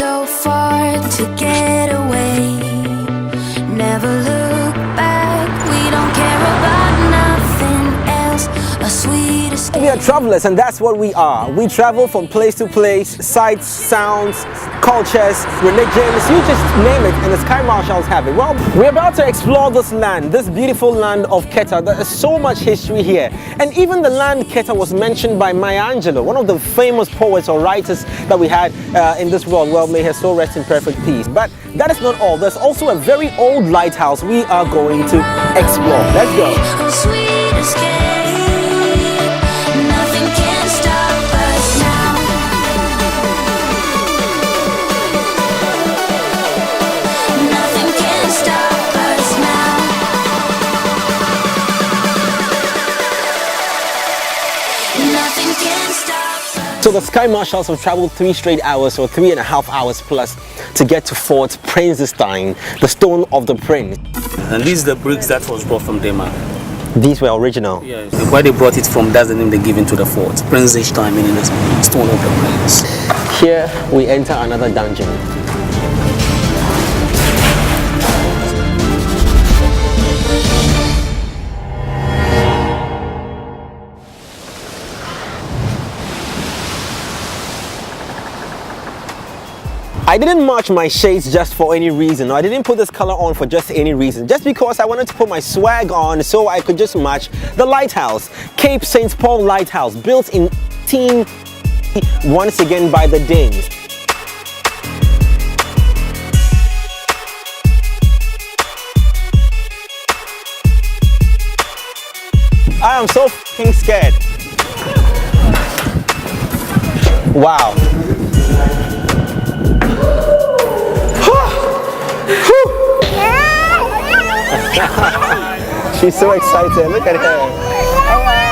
so far to get away. Never look back, we don't care about nothing else. A sweet escape. We are travelers, and that's what we are. We travel from place to place, sights, sounds, cultures, religions, you just name it, and the Sky Marshals have it. Well, we're about to explore this land, this beautiful land of Keta. There is so much history here. And even the land Keta was mentioned by Maya Angelou, one of the famous poets or writers that we had in this world. Well, may her soul rest in perfect peace. But that is not all. There's also a very old lighthouse we are going to explore. Let's go. Sweet escape. Nothing can stop us now. Nothing can stop us now. Nothing can stop us. So the Sky Marshals have traveled 3 straight hours, or 3.5 hours plus, to get to Fort Prinsestein, the stone of the prince. And these are the bricks that was brought from Denmark. These were original. Yes. Where they brought it from, that's the name they give into the fort. Prinsestein, meaning the stone of the prince. Here we enter another dungeon. I didn't match my shades just for any reason. I didn't put this color on for just any reason. Just because I wanted to put my swag on so I could just match the lighthouse. Cape St. Paul Lighthouse, built in 18 once again by the Danes. I am so fucking scared. Wow. She's so excited. Look at her. All right.